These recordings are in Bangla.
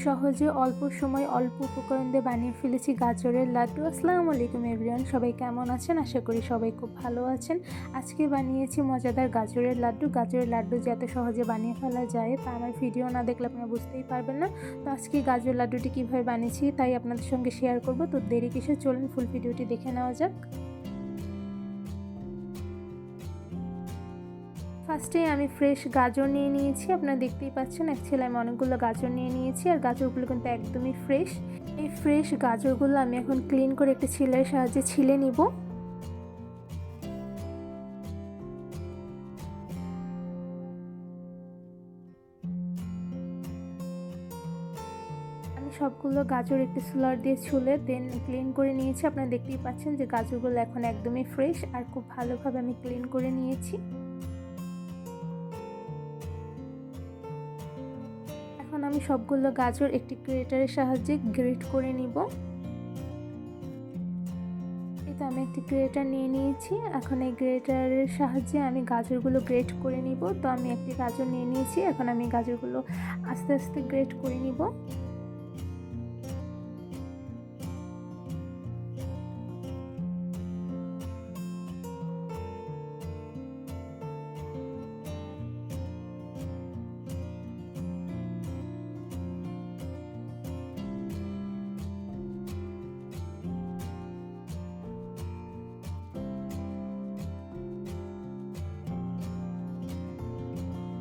সহজে অল্প সময় অল্প উপকরণ দিয়ে বানিয়ে ফেলেছি গাজরের লাড্ডু। আসসালামু আলাইকুম এভরিওয়ান, সবাই কেমন আছেন? আশা করি সবাই খুব ভালো আছেন। আজকে বানিয়েছি মজাদার গাজরের লাড্ডু। গাজরের লাড্ডু যে এত সহজে বানিয়ে ফেলা যায় তা আমার ভিডিও না দেখলে আপনারা বুঝতেই পারবেন না। তো আজকে গাজরের লাড্ডুটি কীভাবে বানিয়েছি তাই আপনাদের সঙ্গে শেয়ার করব। তো দেরি কিসে, চলুন ফুল ভিডিওটি দেখে নেওয়া যাক। ফার্স্টে আমি ফ্রেশ গাজর নিয়ে নিয়েছি, আপনারা দেখতেই পাচ্ছেন। অ্যাকচুয়ালি আমি অনেকগুলো গাজর নিয়ে নিয়েছি আর গাজরগুলো কিন্তু একদমই ফ্রেশ। এই ফ্রেশ গাজরগুলো আমি এখন ক্লিন করে একটি ছিলের সাহায্যে ছিলে নিব। আমি সবগুলো গাজর একটি স্লার দিয়ে ছুলে দেন ক্লিন করে নিয়েছি। আপনারা দেখতেই পাচ্ছেন যে গাজরগুলো এখন একদমই ফ্রেশ আর খুব ভালোভাবে আমি ক্লিন করে নিয়েছি। এখন আমি সবগুলো গাজর একটি গ্রেটারের সাহায্যে গ্রেট করে নিব। তো আমি একটি গ্রেটার নিয়ে নিয়েছি, এখন এই গ্রেটারের সাহায্যে আমি গাজরগুলো গ্রেট করে নিব। তো আমি একটি গাজর নিয়ে নিয়েছি, এখন আমি গাজরগুলো আস্তে আস্তে গ্রেট করে নিব।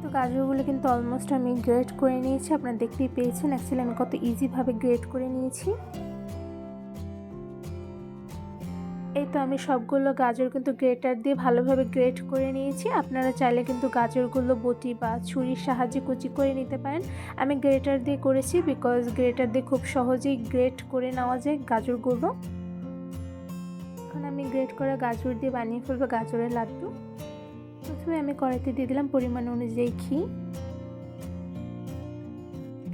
তো গাজরগুলো কিন্তু অলমোস্ট আমি গ্রেট করে নিয়েছি, আপনারা দেখতেই পেয়েছেন। অ্যাকচুয়ালি আমি কত ইজিভাবে গ্রেট করে নিয়েছি। এই তো আমি সবগুলো গাজর কিন্তু গ্রেটার দিয়ে ভালোভাবে গ্রেট করে নিয়েছি। আপনারা চাইলে কিন্তু গাজরগুলো বটি বা ছুরির সাহায্যে কুচি করে নিতে পারেন। আমি গ্রেটার দিয়ে করেছি বিকজ গ্রেটার দিয়ে খুব সহজেই গ্রেট করে নেওয়া যায় গাজরগুলো। এখন আমি গ্রেট করা গাজর দিয়ে বানিয়ে ফেলবো গাজরের লাড্ডু। প্রথমে আমি কড়াইতে দিয়ে দিলাম পরিমাণ অনুযায়ী ঘি।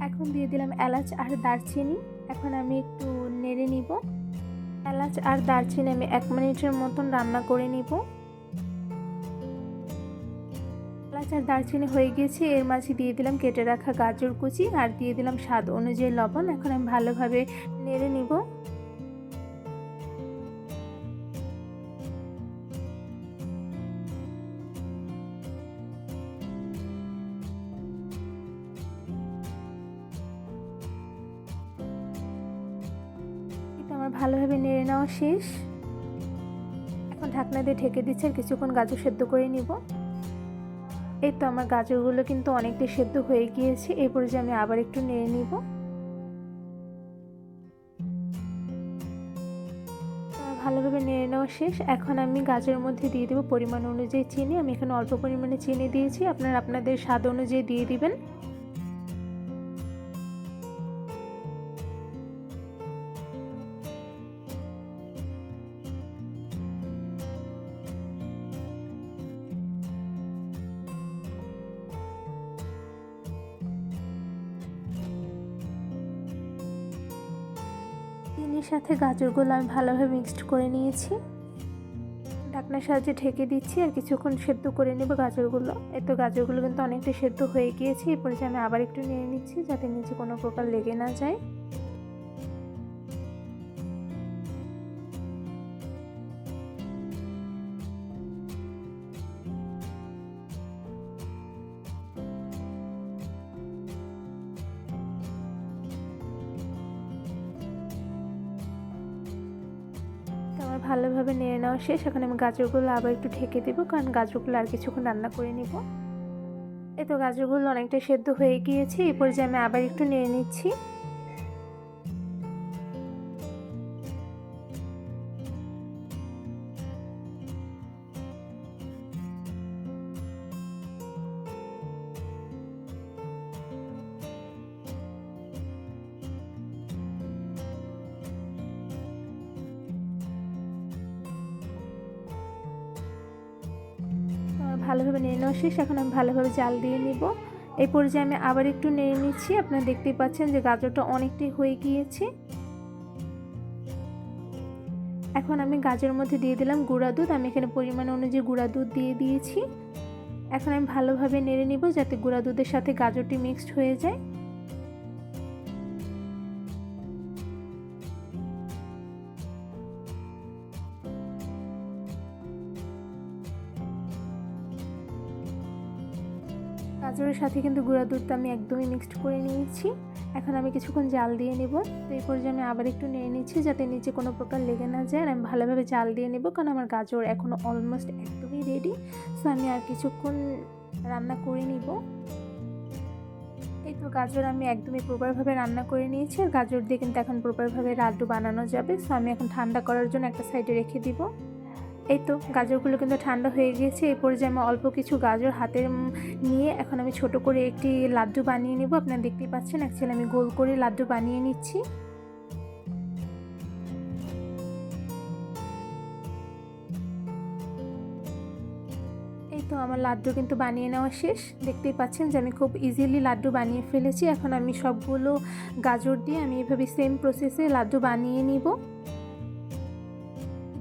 এখন দিয়ে দিলাম এলাচ আর দারচিনি। এখন আমি একটু নেড়ে নিব। এলাচ আর দারচিনি আমি 1 মিনিটের মতন রান্না করে নিব। এলাচ আর দারচিনি হয়ে গিয়েছে, এর মাঝে দিয়ে দিলাম কেটে রাখা গাজর কুচি আর দিয়ে দিলাম স্বাদ অনুযায়ী লবণ। এখন আমি ভালোভাবে নেড়ে নিব। আমার ভালোভাবে নেড়ে নেওয়া শেষ। এখন ঢাকনা দিয়ে ঢেকে দিচ্ছি আর কিছুক্ষণ গাজর সেদ্ধ করে নিব। এই তো আমার গাজরগুলো কিন্তু অনেকটাই সেদ্ধ হয়ে গিয়েছে। এই পর্যায়ে আমি আবার একটু নেড়ে নিব। ভালোভাবে নেড়ে নেওয়া শেষ। এখন আমি গাজরের মধ্যে দিয়ে দেবো পরিমাণ অনুযায়ী চিনি। আমি এখানে অল্প পরিমাণে চিনি দিয়েছি, আপনারা আপনাদের স্বাদ অনুযায়ী দিয়ে দিবেন। চিনির সাথে গাজরগুলো আমি ভালোভাবে মিক্সড করে নিয়েছি। ঢাকনার সাহায্যে ঢেকে দিচ্ছি আর কিছুক্ষণ সেদ্ধ করে নেব গাজরগুলো। এই তো গাজরগুলো কিন্তু অনেকটা সেদ্ধ হয়ে গিয়েছে। এরপর যে আমি আবার একটু নেড়ে নিচ্ছি যাতে নিচে কোনো প্রকার লেগে না যায়। আমার ভালোভাবে নেড়ে নেওয়া শেষ। এখন আমি গাজরগুলো আবার একটু ঢেকে দেবো, কারণ গাজরগুলো আর কিছুক্ষণ রান্না করে নিব। এই তো গাজরগুলো অনেকটা সেদ্ধ হয়ে গিয়েছে। এরপর যে আমি আবার একটু নেড়ে নিচ্ছি। ভালোভাবে নেড়ে নেওয়া শেষ। এখন আমি ভালোভাবে জাল দিয়ে নিব। এই পর্যায়ে আমি আবার একটু নেড়ে নিচ্ছি। আপনারা দেখতেই পাচ্ছেন যে গাজরটা অনেকটাই হয়ে গিয়েছে। এখন আমি গাজরের মধ্যে দিয়ে দিলাম গুঁড়া দুধ। আমি এখানে পরিমাণ অনুযায়ী গুঁড়া দুধ দিয়ে দিয়েছি। এখন আমি ভালোভাবে নেড়ে নিব যাতে গুঁড়া দুধের সাথে গাজরটি মিক্সড হয়ে যায়। গাজরের সাথে কিন্তু গুঁড়া দুধটা আমি একদমই মিক্সড করে নিয়েছি। এখন আমি কিছুক্ষণ জাল দিয়ে নেব। তো এই পর্যায়ে আমি আবার একটু নেড়ে নিচ্ছি যাতে নিচে কোনো প্রকার লেগে না যায়। আর আমি ভালোভাবে জাল দিয়ে নেব, কারণ আমার গাজর এখনও অলমোস্ট একদমই রেডি। সো আমি আর কিছুক্ষণ রান্না করে নিব। এই তো গাজর আমি একদমই প্রপারভাবে রান্না করে নিয়েছি। আর গাজর দিয়ে কিন্তু এখন প্রপারভাবে লাড্ডু বানানো যাবে। সো আমি এখন ঠান্ডা করার জন্য একটা সাইডে রেখে দিব। এই তো গাজরগুলো কিন্তু ঠান্ডা হয়ে গিয়েছে। এই পর্যায়ে আমি অল্প কিছু গাজর হাতে নিয়ে এখন আমি ছোট করে একটি লাড্ডু বানিয়ে নেব। আপনারা দেখতেই পাচ্ছেন, অ্যাকচুয়ালি আমি গোল করে লাড্ডু বানিয়ে নিচ্ছি। এই তো আমার লাড্ডু কিন্তু বানিয়ে নেওয়া শেষ। দেখতেই পাচ্ছেন যে আমি খুব ইজিলি লাড্ডু বানিয়ে ফেলেছি। এখন আমি সবগুলো গাজর দিয়ে আমি এভাবে সেম প্রসেসে লাড্ডু বানিয়ে নিব।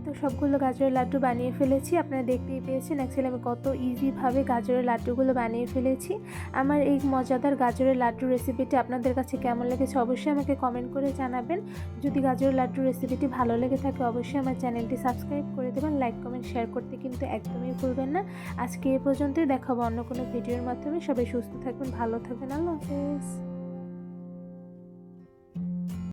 তো সবগুলো গাজরের লাড্ডু বানিয়ে ফেলেছি। আপনারা দেখতেই পেয়েছেন অ্যাকচুয়ালি আমি কত ইজিভাবে গাজরের লাড্ডুগুলো বানিয়ে ফেলেছি। আমার এই মজাদার গাজরের লাড্ডু রেসিপিটি আপনাদের কাছে কেমন লেগেছে অবশ্যই আমাকে কমেন্ট করে জানাবেন। যদি গাজরের লাড্ডু রেসিপিটি ভালো লেগে থাকে অবশ্যই আমার চ্যানেলটি সাবস্ক্রাইব করে দেবেন। লাইক কমেন্ট শেয়ার করতে কিন্তু একদমই ভুলবেন না। আজকে এ পর্যন্তই, দেখাবো অন্য কোনো ভিডিওর মাধ্যমে। সবাই সুস্থ থাকবেন, ভালো থাকবেন। আল্লাহ হাফেজ।